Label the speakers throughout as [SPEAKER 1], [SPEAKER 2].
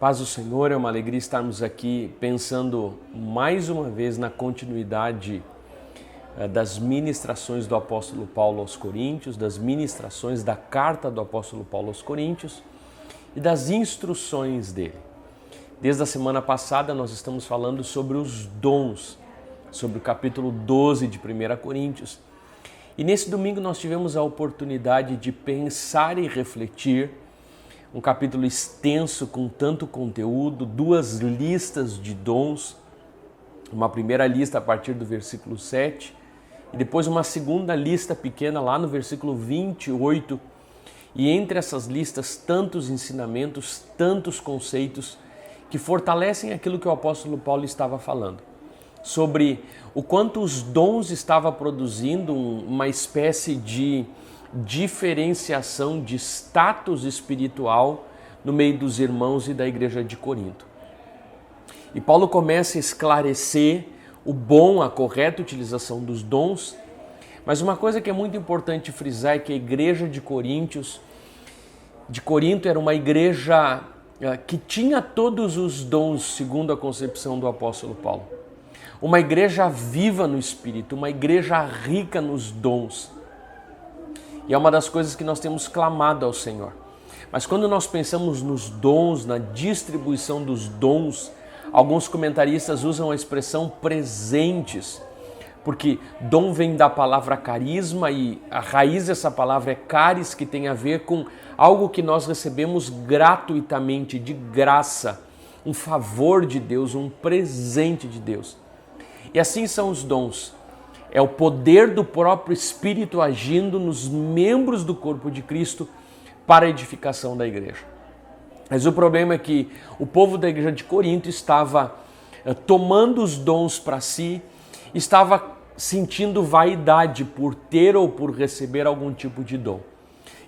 [SPEAKER 1] Paz do Senhor, é uma alegria estarmos aqui pensando mais uma vez na continuidade das ministrações do apóstolo Paulo aos Coríntios, das ministrações da carta do apóstolo Paulo aos Coríntios e das instruções dele. Desde a semana passada nós estamos falando sobre os dons, sobre o capítulo 12 de 1 Coríntios. E nesse domingo nós tivemos a oportunidade de pensar e refletir um capítulo extenso com tanto conteúdo, duas listas de dons, uma primeira lista a partir do versículo 7 e depois uma segunda lista pequena lá no versículo 28. E entre essas listas, tantos ensinamentos, tantos conceitos que fortalecem aquilo que o apóstolo Paulo estava falando, sobre o quanto os dons estavam produzindo uma espécie de diferenciação de status espiritual no meio dos irmãos e da igreja de Corinto. E Paulo começa a esclarecer o bom, a correta utilização dos dons, mas uma coisa que é muito importante frisar é que a igreja de Corinto era uma igreja que tinha todos os dons segundo a concepção do apóstolo Paulo. Uma igreja viva no Espírito, uma igreja rica nos dons. E é uma das coisas que nós temos clamado ao Senhor. Mas quando nós pensamos nos dons, na distribuição dos dons, alguns comentaristas usam a expressão presentes, porque dom vem da palavra carisma e a raiz dessa palavra é caris, que tem a ver com algo que nós recebemos gratuitamente, de graça, um favor de Deus, um presente de Deus. E assim são os dons. É o poder do próprio Espírito agindo nos membros do corpo de Cristo para a edificação da igreja. Mas o problema é que o povo da igreja de Corinto estava tomando os dons para si, estava sentindo vaidade por ter ou por receber algum tipo de dom.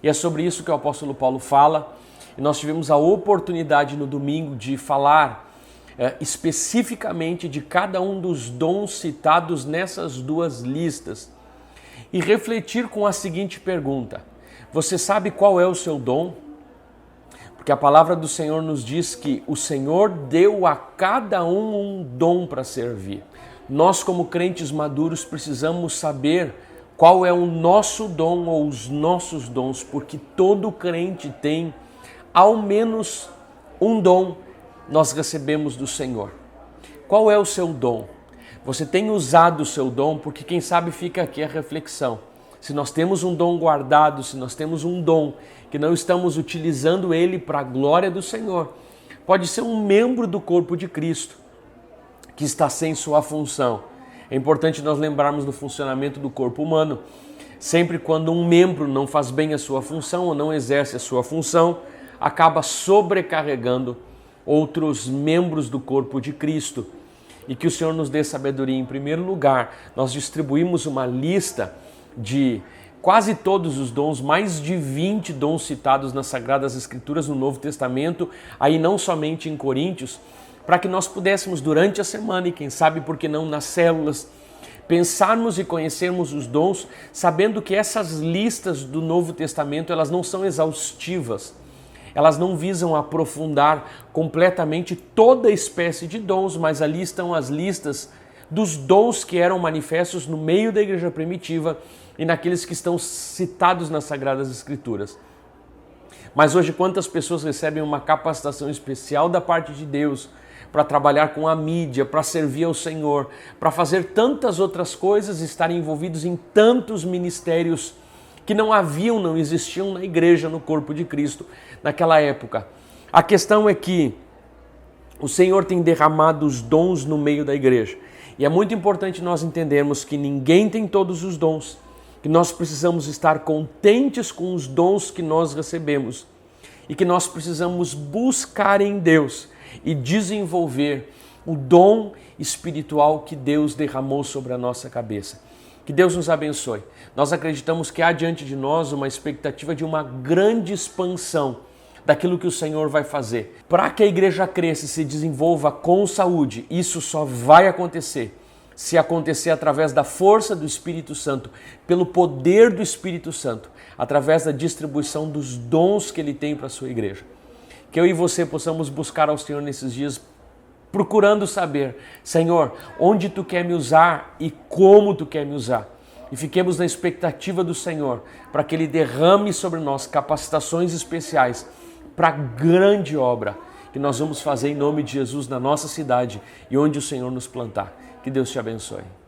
[SPEAKER 1] E é sobre isso que o apóstolo Paulo fala, e nós tivemos a oportunidade no domingo de falar especificamente de cada um dos dons citados nessas duas listas e refletir com a seguinte pergunta: você sabe qual é o seu dom? Porque a palavra do Senhor nos diz que o Senhor deu a cada um dom para servir. Nós, como crentes maduros, precisamos saber qual é o nosso dom ou os nossos dons, porque todo crente tem ao menos um dom nós recebemos do Senhor. Qual é o seu dom? Você tem usado o seu dom? Porque quem sabe fica aqui a reflexão. Se nós temos um dom guardado, se nós temos um dom que não estamos utilizando ele para a glória do Senhor, pode ser um membro do corpo de Cristo que está sem sua função. É importante nós lembrarmos do funcionamento do corpo humano. Sempre quando um membro não faz bem a sua função ou não exerce a sua função, acaba sobrecarregando outros membros do corpo de Cristo. E que o Senhor nos dê sabedoria. Em primeiro lugar, nós distribuímos uma lista de quase todos os dons, mais de 20 dons citados nas Sagradas Escrituras no Novo Testamento, aí não somente em Coríntios, para que nós pudéssemos durante a semana, e quem sabe por que não nas células, pensarmos e conhecermos os dons, sabendo que essas listas do Novo Testamento, elas não são exaustivas. Elas não visam aprofundar completamente toda espécie de dons, mas ali estão as listas dos dons que eram manifestos no meio da igreja primitiva e naqueles que estão citados nas Sagradas Escrituras. Mas hoje quantas pessoas recebem uma capacitação especial da parte de Deus para trabalhar com a mídia, para servir ao Senhor, para fazer tantas outras coisas, estarem envolvidos em tantos ministérios que não existiam na igreja, no corpo de Cristo, naquela época. A questão é que o Senhor tem derramado os dons no meio da igreja. E é muito importante nós entendermos que ninguém tem todos os dons, que nós precisamos estar contentes com os dons que nós recebemos e que nós precisamos buscar em Deus e desenvolver o dom espiritual que Deus derramou sobre a nossa cabeça. Que Deus nos abençoe. Nós acreditamos que há diante de nós uma expectativa de uma grande expansão daquilo que o Senhor vai fazer. Para que a igreja cresça e se desenvolva com saúde, isso só vai acontecer se acontecer através da força do Espírito Santo, pelo poder do Espírito Santo, através da distribuição dos dons que Ele tem para a sua igreja. Que eu e você possamos buscar ao Senhor nesses dias, procurando saber, Senhor, onde Tu quer me usar e como Tu quer me usar. E fiquemos na expectativa do Senhor, para que Ele derrame sobre nós capacitações especiais para a grande obra que nós vamos fazer em nome de Jesus na nossa cidade e onde o Senhor nos plantar. Que Deus te abençoe.